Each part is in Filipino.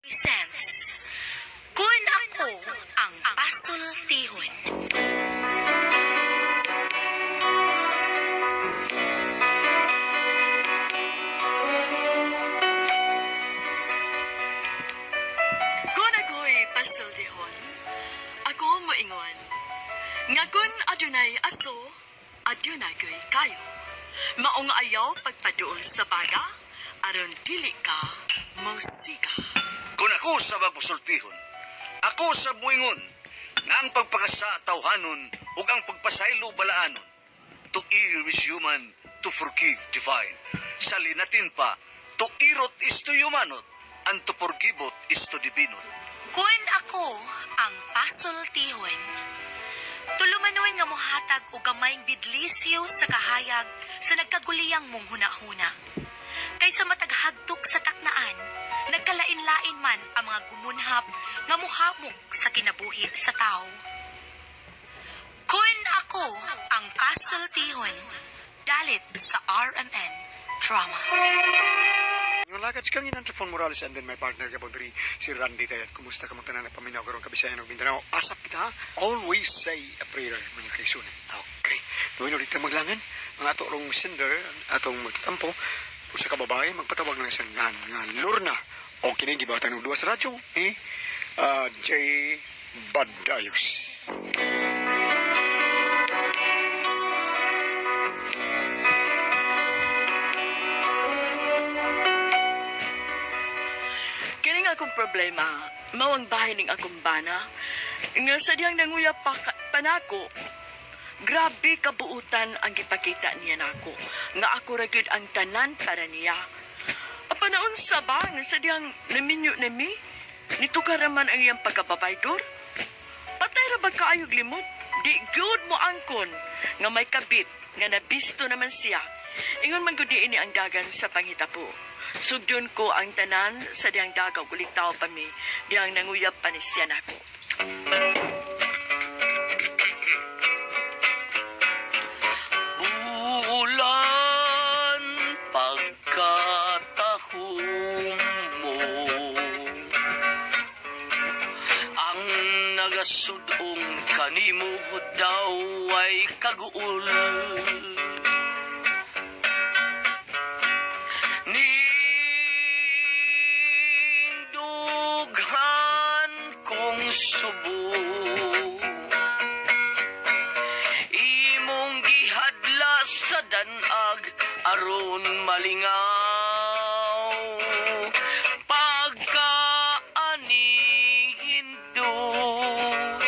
Sense. Kun ako ang pasultihon. Kun ako'y pasultihon, ako moingon. Nga kun adunay aso, adunay ko'y kayo. Maong ayaw pagpaduol sa baga, aron dili ka musika. Kung ako sa magpasultihon, ako sa buingon, nga ang pagpakasa tawhanon ug ang pagpasaylo balaanon. To err is human, to forgive divine. Sa linatin pa, to irot is to humanot, and to forgivot is to divinot. Kun ako ang pasultihon. Tulumanon nga mohatag og gamayng bidlisyo sa kahayag sa nagkaguliyang mong hunahuna. Kaysa mataghagtok sa taknaan, nagkalain-lain man ang mga gumunhap nga muhamok sa kinabuhi sa tao. Kun ako ang pasultihon, dalit sa RMN Drama. Yung lagad si Kangin Antrofon Morales and then my partner ka Bodri, si Randy Tayan. Kumusta ka magtanan na paminaw karong Kabisayan ng Mindanao? Asap kita ha? Always say a prayer mga kaisunan. Okay. Gawin ulit maglangan. Mga ato rong sender, atong magtampo, kung sa kababae, magpatawag lang siyang nga Lorna. O kinigibatan ng duwa sa radyo, J. Badayos. Kining akong problema, mawang bahay ning akong bana, nga sadyang nanguya panako. Grabe kabuutan ang gipakita niya nako, nga ako ra gyud ang tanan para niya. Apanaon sa ba nga sadyang naminyo nami, nitukar man ang iyang pagkababaydor? Patay ra ba kaayog limot? Di gyud mo angkon nga may kabit nga nabisto naman siya. Ingon man gud ini ang dagan sa panghitapo. Sugdon ko ang tanan sa diyang dagaw gulitaw pa mi, diyang nanguyab pa ni siya nako. Bulan pagkatahong mo, ang nagasudong kanimo daw ay kaguol. Subo imong gihadla sa danag aron malingaw pagkaani hindot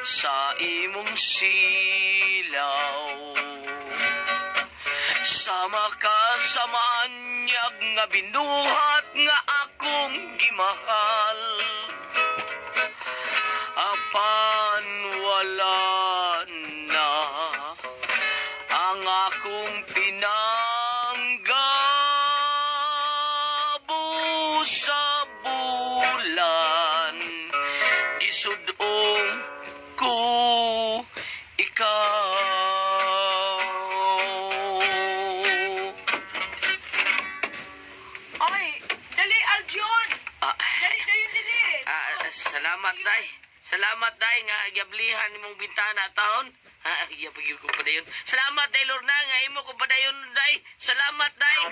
sa imong silaw sama ka sa maanyag nga binuhat nga akong gimahal. Apan wala na ang akong pinanggabo sa bulan. Isudong ko ikaw. Ay, dali Aljon! Dali. Salamat, Day. Salamat, Day, nga gablihan mong bintana taon. Iya pagi ko pa dayon. Salamat, Day, Lorna, nga imo ko pa dayon, Day. Salamat, Day.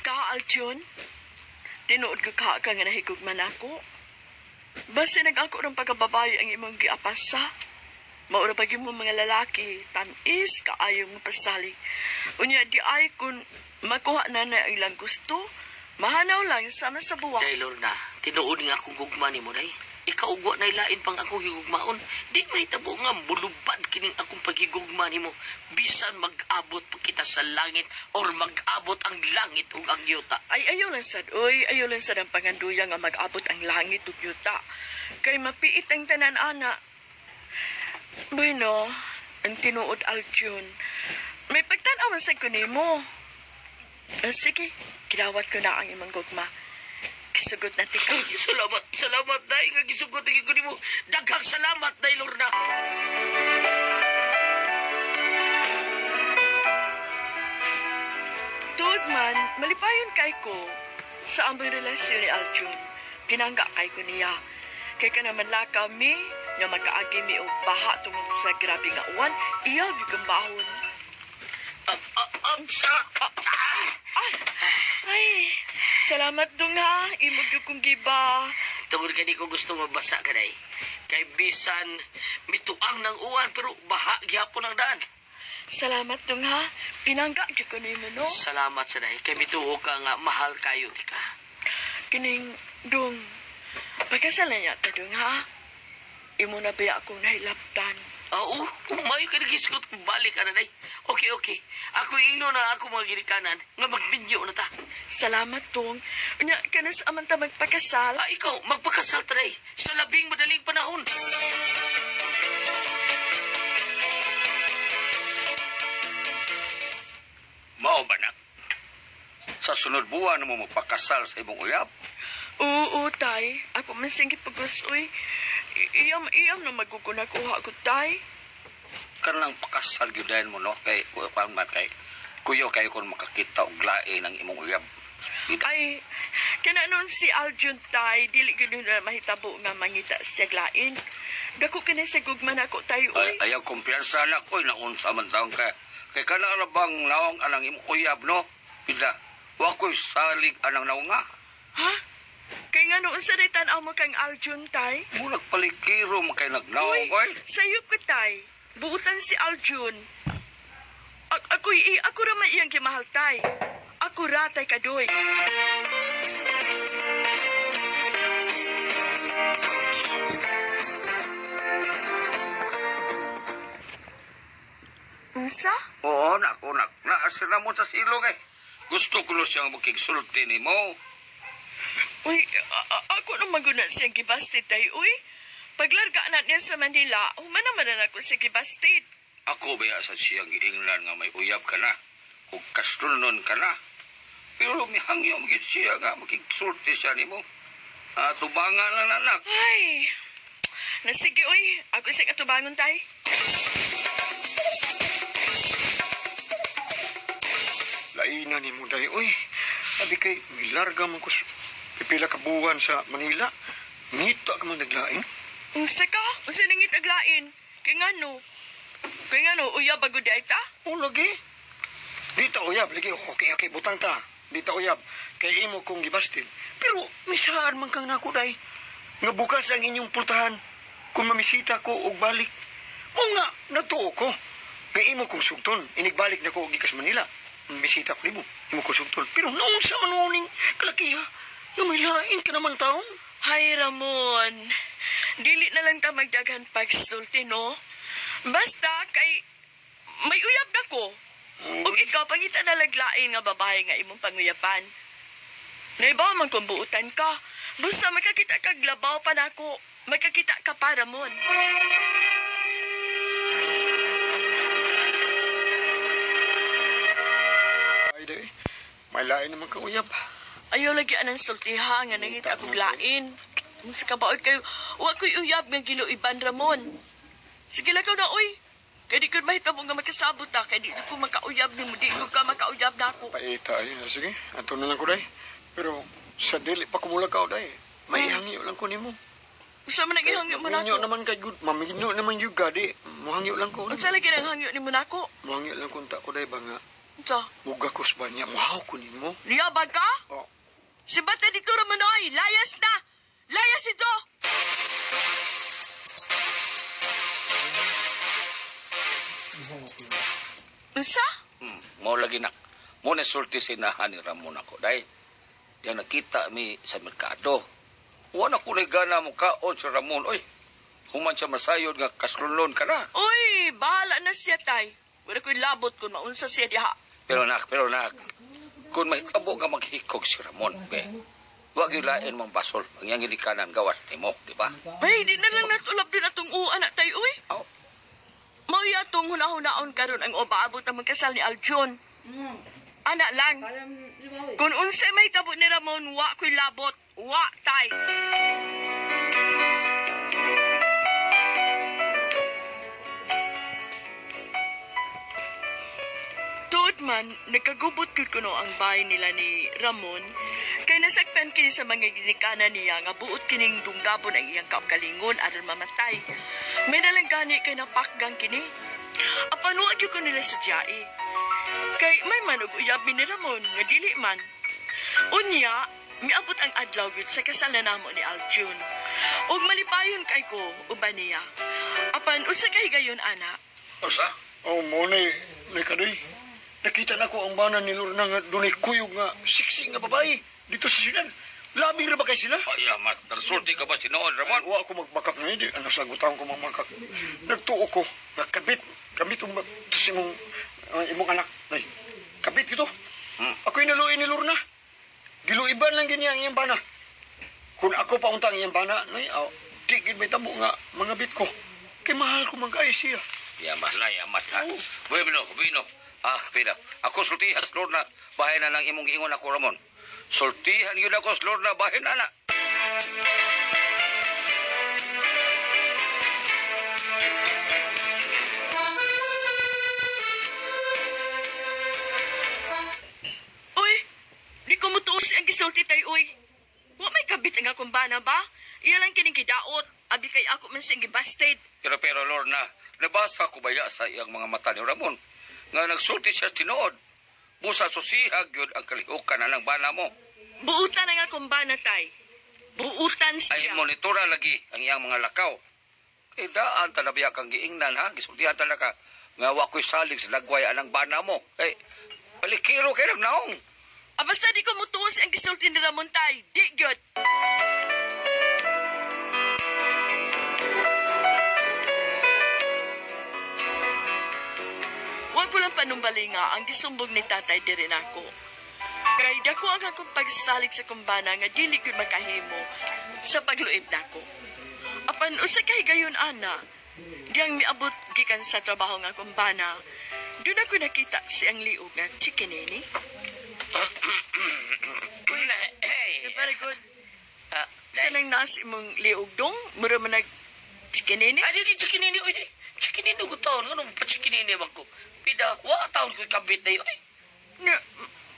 Ka, Aljon? Tinuod ka nga nahigugman ako. Basta nag-ako ng pagkababayo ang imong giapasa. Maura pag yung mga lalaki, tanis, kaayong mapasali. Unya, di ay kung makuha na na ilang gusto, mahanaw lang sama sa buwan. Day, Lorna, tinuod nga akong gugma ni mo, Day. Ikaw ugwa na ilain pang akong higugmaon. Di may tabo nga bulubad kining akong paghigugma ni mo. Bisan mag-abot pa kita sa langit or mag-abot ang langit ug ang yuta. Ay, ayaw lang sad, oy. Ayaw lang sad ang panganduya nga mag-abot ang langit ug yuta. Kay mapiit ang tanan, ana. Bueno, ang tinuod Aljon. May pagtanawan sa kunimo. Sige, kilawat ko na ang imong gugma. Kisugot na tika. Salamat, Day. Nga gisugot ko ni mo. Daghang salamat, Day, Lorna. Bituog man, malipayon kay ko sa aming relasyon ni Aljun. Pinangga kay ko niya. Kay ka naman la kami, nga magkaagi mi og baha tungod sa grabe nga uwan, iyaw yung bahon. Ay, salamat dong ha. Imog yung kong giba. Tungod ka di ko gusto mabasa ka day. Kay bisan mituang ng uwan pero baha gyapon ang daan. Salamat dong ha. Pinangga yung ko nimo no. Salamat sa day. Kay mituo ka nga mahal kayo di ka. Kining dong. Pagkasalan niya ta dong ha. Imo na ba akong nahilaptan. Oo, umayo ka nagiskot kung balik ka na day. Okay, okay. Ako ino na ako mga ginikanan nga magbinyo na ta. Salamat dong. Nya kanas aman ta magpakasal. Ikaw, magpakasal ta day. Sa labing madaling panahon. Mao ba nak? Sa sunod buwan mo magpakasal sa imong uyab? Oo, tay. Ako man singit pagkusoy. Iyam na magkukunakuha ko, tay. Kanang pakasal gyudayon mo no kay kuan man kay kuyo kay kon makakita og lain ang imong uyab. Ay, kana nun si Aljun, tay. Dili ko na mahitabo nga mangita siya glain. Dako ka na sa gugman ako, tay, uy. Ayaw kumpiyansa na ko'y naunsa man taong kay kana ra bang nawang anang imong uyab no? Pila, wa ko'y salig anang naunga. Ha? Kay nga noon sa ritan mo kang Aljun, tay. Mo nagpalikiro man kay nagnawang koy. Sayop ka, tay. Buutan si Aljun. Ako ra man iyang kimahal, tay. Ako ra, tay, kadoy. Unsa? Oo, nako, naasira mo sa silong eh. Gusto ko na siyang makigsulti ni mo. Uy, ako nang maguna siyang gibastit, tay, uy. Paglarga na niya sa Manila, humanaman na ako sa gibastit. Ako ba sa siyang giinglan nga may uyab ka na? O kastrunon ka na? Pero may hangyo magigit siya nga makigsulti siya ni mo. Tubangan lang anak. Ay, nasige, uy. Ako siyang atubangon, tay. Lainan ni mo dahi, uy. Sabi kay, milarga mo ko pipila ka buwan sa Manila. Ngita ka man naglaing. Unsa ka? Unsa nangit aglain? Kay ngano? Kay ngano, uyab bago di ay ta? O, lagi. Di ta uyab, lagi. Okay, butang ta. Di ta uyab. Kay imo kong gibastin. Pero, misaan man kang nako, day. Nga bukas ang inyong pultahan. Kung mamisita ko og balik. O nga, natuo ko. Kay imo kong sugton. Inigbalik na ko og gikas Manila. Bisita ko nimo. Imo kong sugton. Pero noon sa manuning kalakiha. Nga may lain ka naman taong. Hay, Ramon. Dili na lang ta magdaghan pagsulti, no? Basta kay may uyab na ko. Ug ikaw pangita na laglain nga babae nga imong panguyapan. Naibaw man kung buutan ka. Basta makakita kag labaw pa nako. Makakita ka pa, Ramon. Ay, day. May lain naman kang uyab. Ayaw lagi anang sultiha nga nangit akong lain. Kung sa kabaoy kayo, wa ko'y uyab nga giluiban, Ramon. Sige lang na, uy. Kaya di ko mahitabo nga magkasabot ta. Kaya di ko makauyab ni mo. Di ko ka makauyab na ako. Paita, ay. Sige, ato na lang ko, day. Pero, sa dili pa kumula ka, day. May hangyo lang ko ni mo. Gusto mo nang ihangyo mo na Hangyo ako. naman kay good. Mamingino naman yung gadi. Muhangyo lang ko. Ang sala ginang hangyo ni mo na ako. Muhangyo lang ko tak ko, day, ba nga. Ito, Mugakos ba niya? Muhaw ko ni mo. liyabag ka? Oh. Si Bata dito, Ramon, oy. Layas na! Layas ito! Unsa? Mao lagi nak. Mo na sulti sinahan ni Ramon ako dai. Diyan nakita mi sa merkado. Wala ko ni gana mo kaon si Ramon oy. Human siya masayod nga kaslunlon ka na. Uy, bahala na siya, tay. Wala ko'y labot kung maunsa siya diha. Pero nak, kung mahitabo nga maghikog si Ramon, be, wag yung lain mong basol. Ang yang ginikanan gawas ni mo, di ba? Ay, di na lang natulab din atong anak tay, uy. Oh. Mauya tong hunahunahon karon ang obaabot ang magkasal ni Aljun. Anak lang. Kung unsay may tabo ni Ramon, wa ko'y labot. Wa, tay. Tuod Tuod man, nagkagubot gud kuno ang bahay nila ni Ramon, kay nasakpan kini sa mga ginikanan niya nga buot kining dunggabon ang iyang kaugalingon aron mamatay. May nalanggani kay napakgang kini. Apan wa gyud ko nila sudyai. Kay may manog uyabi ni Ramon nga dili man. Unya, miabot ang adlaw gyud sa kasal na namo ni Aljun. Ug malipayon kay ko uban niya. Apan usa kay gayon ana. Usa? Oh, mo ni kaday. Nakita na ko ang bana ni Lorna nga dunay kuyog nga siksi nga babae dito sa syudad. Labing ra ba kay sila? Ay, mas nagsulti ka ba sinoon, Ramon? Wa ako magbakap na hindi. Ano sagutan ko mamangkak. Nagtuo ko. Nagkabit. Kabit ang to si imong anak. Ay, kabit ito. Ako'y naluin ni Lorna. Giluiban lang ganyan ang iyang bana. Kung ako pa untang iyang bana, di gid may tabo nga mga bit ko. Kay mahal ko mag-ay siya. Yamas na, yamas na. Bueno. Pina. Ako sultihan sa Lord na bahay na lang imong giingon ako, Ramon. Sultihan yun ako sa Lord na bahay na na. Uy, di ko mutuos ang gisulti tay uy. Wa may kabit ang akong bana ba? Iya lang kining gidaot. Abi kay ako man sing gibasted. Pero Lord na, nabasa ko baya sa iyang mga mata ni Ramon. Nga nagsulti siya tinood. Busa susihag yun ang kalihukan na ng bana mo. Buutan ang akong bana tay. Buutan Ay siya. monitora lagi ang iyang mga lakaw. Kay daan talabiya kang giingnan ha. Gisultihan talaga. Nga wa ko'y salig sa lagway anang bana mo. Ay, palikiro kayo nagnaong. Basta di ko mutuos ang gisulti ni Ramon tay. Di gyud. Huwag ko lang panumbalinga ang gisumbog ni tatay diri nako. Kay dako ang akong pagsalig sa kumbana nga dili gyud makahimo sa pagluib nako. Apan usa kay gayon ana, diyang miabot gikan sa trabaho nga kumbana. Doon ako nakita siyang liog nga chikinini. Hey. Very good. Ah, Sa nang nas imong liog dong, mura man nag chikinini. Adi di chikinini oy. Chikinini ko taon ngano pa chikinini man ko. Pida wa taon ko kabit day oy.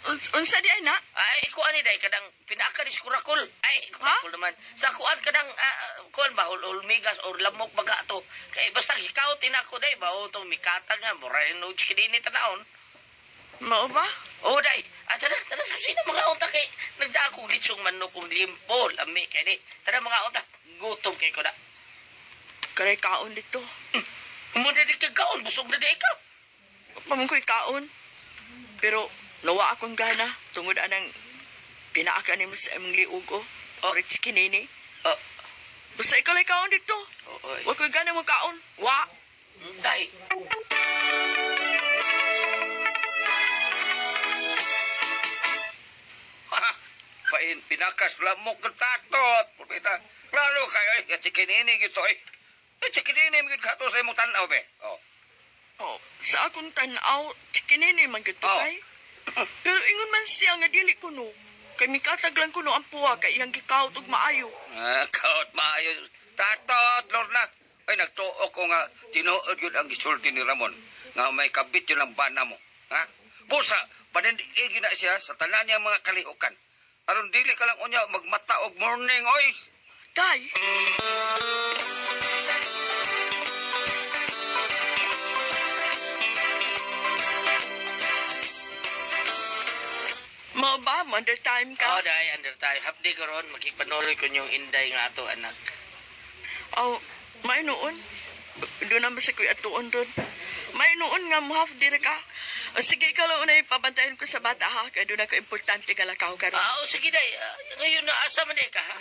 Unsa di ana? Ay ko ani day kadang pinaka ni kurakol. Ay kurakol naman. Sa kuan kadang kuan ba ul migas or lamok baga to. Kay basta ikaw tinako day ba o tong mikata nga mura no chikinini tanaon. Mao ba? O day, tara susina mga unta kay nagdako litsong manok kung limpo lami kay ni. Tara mga unta, gutom kay ko na. Kare kaon dito. Mo na di kaon busog na di ikaw. Pamon ko'y kaon. Pero nawa akong gana tungod anang pinaaka ni mo sa imong liog o. Or chikinini. Basta ikaw lang kaon dito. Oy. Huwag ko'y gana mo kaon. Wa. Day. Pain pinakas lamok ketatot. Pupita. Klaro kayo ay chikinini gito ay. Chikinini mo kato sa imong tanaw be. Oh. Oh, sa akong tanaw, chikinini man gito Oh. kay. Pero ingon man siya nga dili kuno. Kay mikatag lang kuno ang puwa kay iyang gikawt ug maayo. Kaot maayo. Tatot, Lord na. Ay, nagtuo ko nga tinuod yun ang gisulti ni Ramon. Nga may kabit yun ang bana mo. Ha? Busa, panindigin na siya sa tanan niya mga kalihukan. Aron dili ka lang unya magmata og morning, oy. Tay. Mao ba? Under time ka? Oh, day, under time. Hapdi ko ron, makipanuloy ko yung inday nga ato, anak. Oh, may noon. Doon naman sa kuya atuon doon. May noon nga muhaf dire ka. O sige, ikaw lang unay pabantayan ko sa bata ha. Kaya doon ako importante kalakaw ka ron. O sige, day. Ngayon na asa man day ka, ha?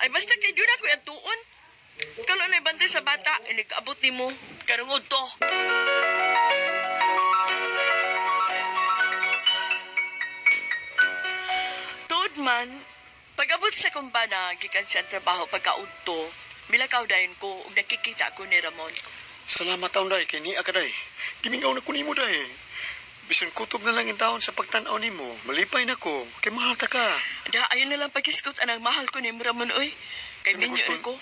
Ay basta kay doon ako atuon. Ikaw lang unay bantay sa bata. Inig-abot ni mo. Karungod to. Tuod man, pag-abot sa kumbana, gikan siya ang trabaho pagkaudto, milakaw dayon ko, ug nakikita ko ni Ramon. Salamat taon day, kay niya ka day. Gimingaw na ko nimo day. Bisan kutob na lang yung taon sa pagtanaw nimo. Malipay na ko, kay mahal ta ka. Da, ayun na lang pag-iskot anang mahal ko ni Ramon, oy. Kay Ano minyo gusto? ko.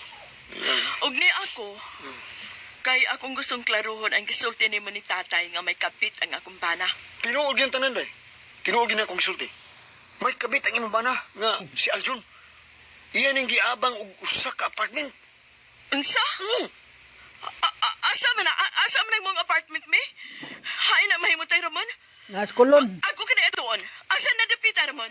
Yan. Og ni ako, Kay akong gustong klaruhon ang gisulti ni mo ni tatay nga may kapit ang akong bana. Tinuod yung tanan, day. Tinuod yun akong sulti. May kabit ang imong bana nga si Aljun. Iyan ang giabang og usa ka apartment. Unsa? Asa man na? Asa man ang mong apartment, me? Hay na mahimutay, Ramon. Nas kulon. Ako ka na itoon. Asa na dapita, Ramon?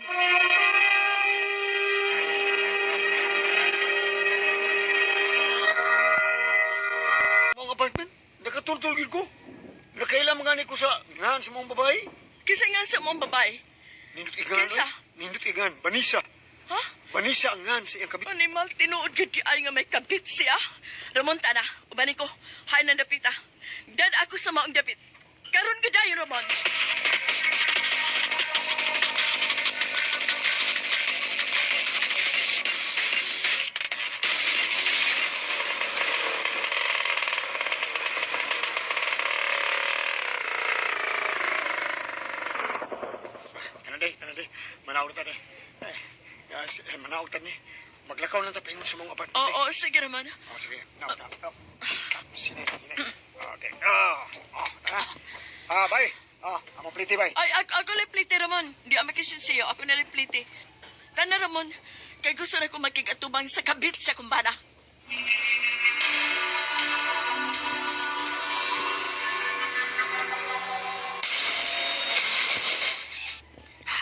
Mong apartment, nakatultulgid ko. Nakailang mga ko sa ngahan sa mong babae. Kisa nga sa mong babae. Nindot igan. Kinsa? Nindot igan. Vanessa. Ha? Vanessa ang ngahan sa iyang kabit. Animal, tinuod ka di ay nga may kabit siya. Ramon, tana. Ubani ko. Hay na dapita. Dad ako sa maong dapit. Karon ka dayo, Ramon. Kanade. Manawag ta, day. Manawag ta ni. Maglakaw lang ta paingon sa mong apartment. Oo, sige, Ramon. Oh, sige. Nawag ta. Sine. Okay. Bye. Amo pliti, bye. Ay, ako liplite, Ramon. Hindi ako makisinsiyo. Ako na liplite. Tana, Ramon. Kay gusto na ko makigatubang sa kabit sa kumbana.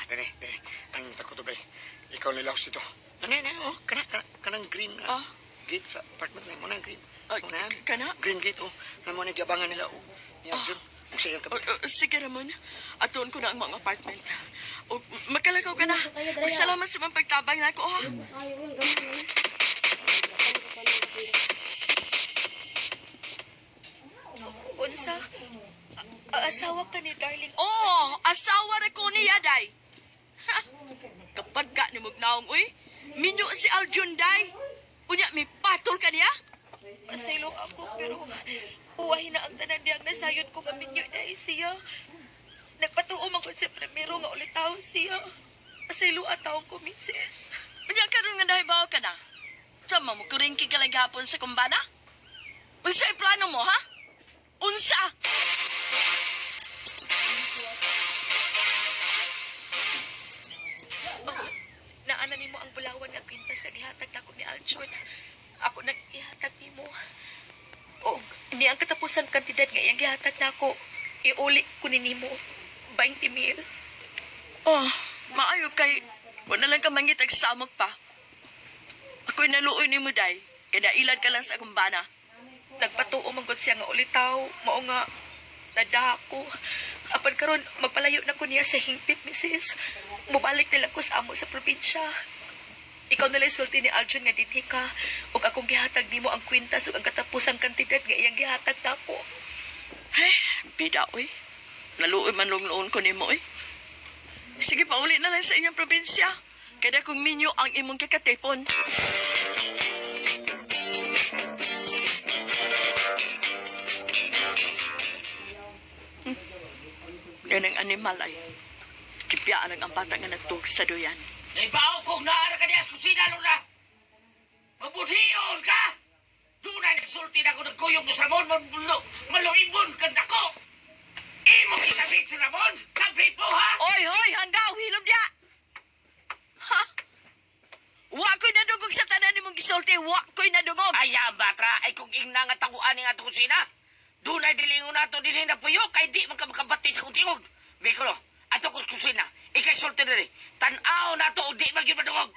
Dene. Ang takot ba? Ikaw nilaos dito. Kanang green Ah. gate sa apartment na mo na green. Ah, Unahan. kana? Green gate na mo na giabangan nila ni Arjun. Kung sa iyang kabit. Sige, Ramon. Atuon ko na ang mga apartment. O, makalakaw ka na. Salamat sa mga pagtabang na ako, ha? Unsa? Asawa ka ni Darling. Oo, asawa na ko niya, day. Ha? Kapag ka ni Mugnaong, uy, minyo si Aljun, day. Unya, may patol ka niya? Pasaylo ako, pero uwahin na ang tanan diyang nasayod ko kami nyo na siya. Nagpatuom ako sa primero nga ulit tao siya. Pasaylo at taong ko, misis. Unya, karoon nga dahil bawa ka na. Sama mo, kuringki ka lang hapon sa kumbana? Unsa ang plano mo, ha? Unsa? Naana nimo ang bulawan nga kwintas nga gihatag nako ni Aljun. Ako nang ihatag nimo. O ni ang katapusan kantidad nga iyang gihatag nako. Iuli ko ni nimo 20,000. Oh, maayo kay wala lang ka mangitag samok pa. Ako'y naluoy ni mo, day. Kaya ilan ka lang sa kumbana. Nagpatuo man gud siya nga ulitaw, mao nga nadako. Apan karon magpalayo na ko niya sa hingpit, misis. Mubalik nila ko sa amo sa probinsya. Ikaw nalang sulti ni Aljun nga dinhi ka ug akong gihatag nimo ang kwintas ug ang katapusang kantidad nga iyang gihatag nako. Ay, bida, uy. Naluoy man noon ko ni mo, uy. Sige, pauli na lang sa inyong probinsya. Kaya kung minyo ang imong kakatipon. Yan ang animal ay. Kipyaan ang ampata nga nagtug sa duyan. Naibaw kong naara ka niya sa kusina, Luna. Mabudhiyon ka! Doon na nagsulti na ako ng kuyong mo sa Ramon, maluibon ka na ko! Imo kitabit sa Ramon! Kabit mo, ha? Oy, hoy, hanggaw, hilom dia! Ha? Wa ko'y nadungog sa tanan ni mong gisulti, wa ko'y nadungog! Aya, batra, ay kung ingna nga taguan nga ito kusina. Doon ay dilingon na ito, dilin na puyo, kay di man ka makabati sa kuntingog. Bikulo, ato ko kusina, ikay sulti na rin. Tanaw na ito, di man yung madungog.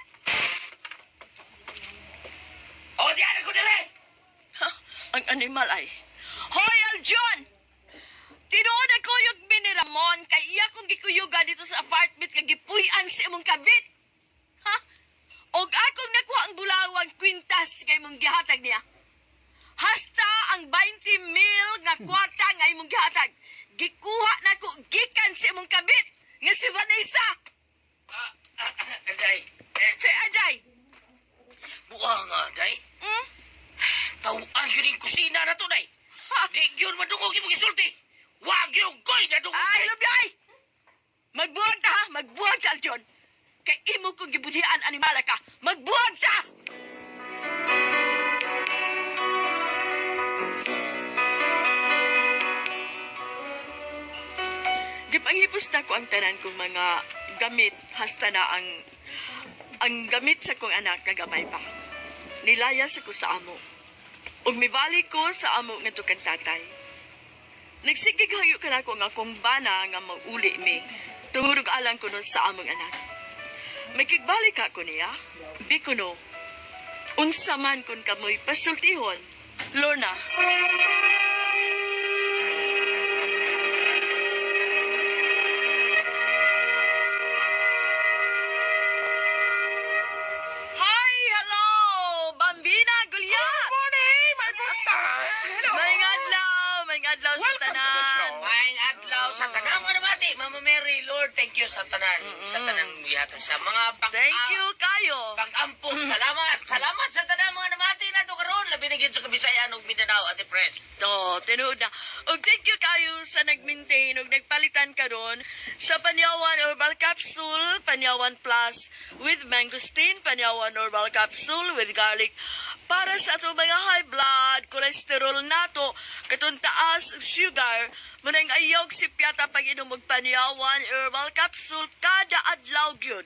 O, diyan ako nila! Ha? Ang animal ay, hoy, Aljon! Tinuod ako yung miniramon, kay iya kong gikuyugan dito sa apartment kag gipuy-an sa imong kabit. Ha? Og akong nakuha ang bulawang kwintas kay imong gihatag niya. Hasta ang 20,000 nga kwarta nga imong gihatag. Gikuha na ko gikan sa imong kabit nga si Vanessa. Aday, Si Aday. buwa nga, Aday. Hmm? Tawaan yun yung kusina na to, Day. Ha? Di yun madungog yung gisulti. Wag yung koy na dungog. Ay, lubiyay! Magbuwag ka, ha? Magbuwag ka, Aljon. Kay imo kong gibudhian animala ka. Magbuwag ka! Manghipos na ko ang tanan kong mga gamit, hasta na ang gamit sa kong anak nga gamay pa. Nilayas ako sa amo. Ug mibalik ko sa amo nga tukang tatay. Nagsigig hayo ka na ko nga kung bana nga mauli mi. Tungurog alang ko nun sa among anak. May kigbalik ako niya. Bikuno. Unsa man kun kamoy pasultihon. Lorna. Hi! Hello! Bambina! Gulya! Morning, my brother. Hello. May adlaw sa Welcome to the tanan. show. Maayong adlaw sa tanan mga namati. Mama Mary, Lord, thank you sa tanan. Sa tanan biyata sa mga Thank you kayo. pag-ampong. Salamat. Salamat sa tanan mga namati na to karon. Labi na gyud sa Kabisayan ug Mindanao, Ate Pres. Tinuod na. Ug thank you kayo sa nag-maintain ug nagpalitan karon sa Panyawan Herbal Capsule, Panyawan Plus with mangosteen, Panyawan Herbal Capsule with garlic para sa ato mga high blood, cholesterol nato, katong taas ug sugar, munang ayog si piyata pag inom og Panyawan Herbal Capsule kada adlaw gyud.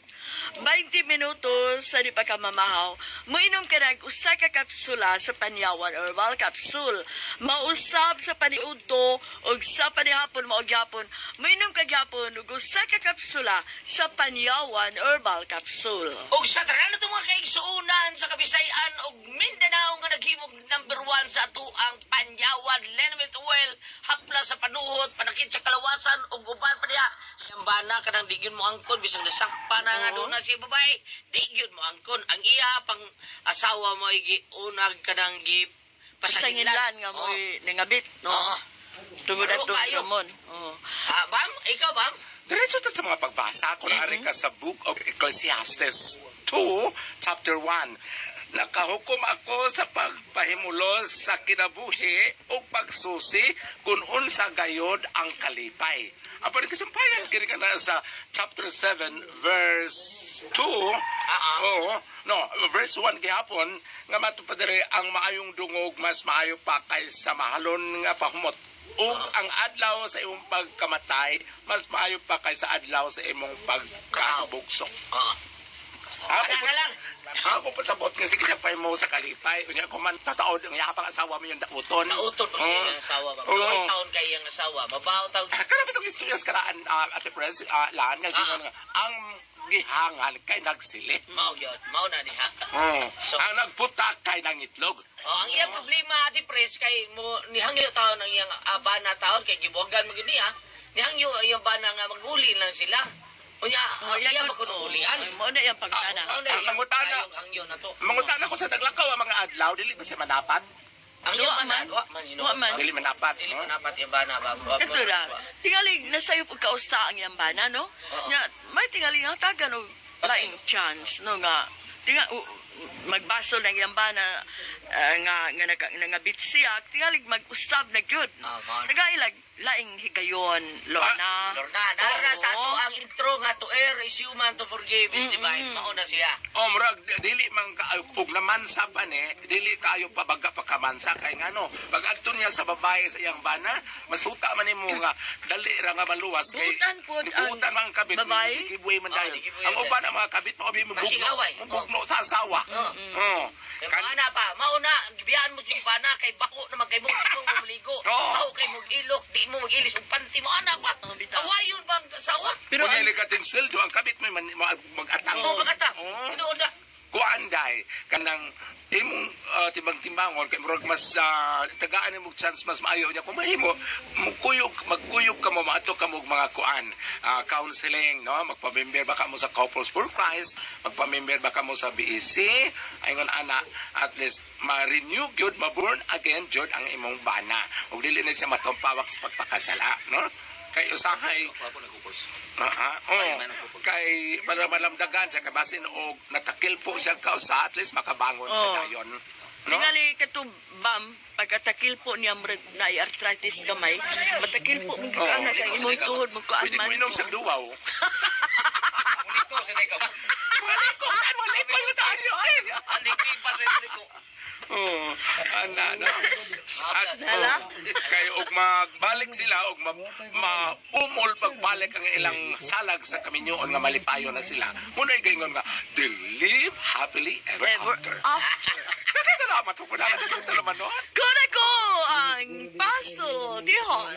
20 minutos sa di pa ka mamahaw. Moinom ka nag usa ka kapsula sa Panyawan Herbal Capsule. Mausab sa paniudto ug sa panihapon mao gyapon. Moinom ka gyapon ug usa ka kapsula sa Panyawan Herbal Capsule. Og sa tanan na mga kaigsuunan sa Kabisayan ug Mindanao nga naghimog number 1 sa ato ang Panyawan Liniment Oil, hapla sa panuhot, panakit sa kalawasan ug uban pa diha. Sambana kanang di gyud mo angkon bisag nasakpa na nga doon na si babae, di gyud mo angkon. Ang iya pang asawa mo ay giunag kanang gi Pasanginlan nga mo ningabit, no? Oo. Tungod Pero ato kayo. gamon. Oo. Bam, ikaw bam? Diretso ta sa mga pagbasa. Kunwari ka sa Book of Ecclesiastes 2, chapter 1. Nakahukom ako sa pagpahimulos sa kinabuhi o pagsusi kung unsa gayod ang kalipay. Apan kasumpayan kini ka na sa chapter 7 verse 2. Oo. No, verse 1 gihapon nga matupadere ang maayong dungog mas maayo pa kaysa mahalon nga pahumot. Ug ang adlaw sa imong pagkamatay mas maayo pa kaysa adlaw sa imong pagkabugsok. Oo. Ana na lang. Ako pasabot nga sige sa pay mo sa kalipay. Unya ko man tataod ang yapang asawa mo yung dauton. Nautol pa kaya ang asawa ba? Oo. Soy taon kay ang asawa. Mabaw taon. Karami itong istorya sa karaan, Ate Pres, laan nga ginawa nga, ang gihangal kay nagsili. Mao yun. Mao na niha. So- Ang nagputak kay nangitlog. Oh, ang iyang problema ati pres kay mo nihangyo taon ang iyang bana taon kay gibuogan mo gid niya. Nihangyo iyang bana nga maguli lang sila. Unya, ang iya ba kuno ulian? Mo na yung pagsana. Ang mangutana. Hangyo na to. Mangutana ko sa naglakaw ang mga adlaw, dili ba siya manapat? Ang iyang bana, wa man Wa man. Dili manapat. Dili man dapat yung bana ba? Ito na. Tingaling nasayo pagkausta ang iyang bana, no? Oo. Nya, may tingaling ang taga no laing chance, no nga. Magbaso ng iyang bana nga nangabit siya, tingalig mag-usab na gyud. Nagailag laing higayon, Lorna. Lorna, dara sa ato ang intro nga to err is human, to forgive is divine. Mao na siya. Murag, dili man ug naman sa pane, dili kayo pabaga pa kamansa kay ngano. Pag adto niya sa babae sa iyang bana, masuta man nimo nga dali ra nga maluwas kay Buutan po ang buutan man ang kabit. babae? Gibuhay man dayon. gibuhay Ang uban ang mga kabit mo mo Masigaway. bugno sa asawa. Oh. Yung bana pa, mauna, gibiyaan mo yung bana kay bako naman kay mo maligo. Oo. Mao kay mo ilok, di mo mag-ilis og panty mo anak pa. bitaw. Awayon bang sawa? Pero Kung ang, nilikating sweldo, ang kabit mo mag-atang. Mo pagkata. Oo. Tinuod na. Kuanday kanang imong timbang-timbangon kay murag mas tagaan imong chance mas maayo niya kung mahimo magkuyog ka mo maato ka mo og mga kuan counseling no magpa-member ba ka mo sa Couples for Christ magpa-member ba ka mo sa BEC ayon ana at least ma-renew gyud ma-born again gyud ang imong bana ug dili na siya matumpawak sa pagpakasala no kay usahay kay malamdagan sa kabasin o natakil po siya kausa at least makabangon sa dayon no? tingali katong bam, pagkatakil po niya na arthritis gamay, matakil po mong kikana kay imong tuhod mo ko Pwede mo inom sa duwaw Liko sa ka ba? maliko yung tayo Aliki pa sa liko. ana no At Hala? kay og magbalik sila og maumol pagbalik ang ilang salag sa kaminyoon nga malipayo na sila. Muna gingon nga they live happily ever Ever after. after. Salamat po pala. Talaman no? Kuna ko ang pasultihon.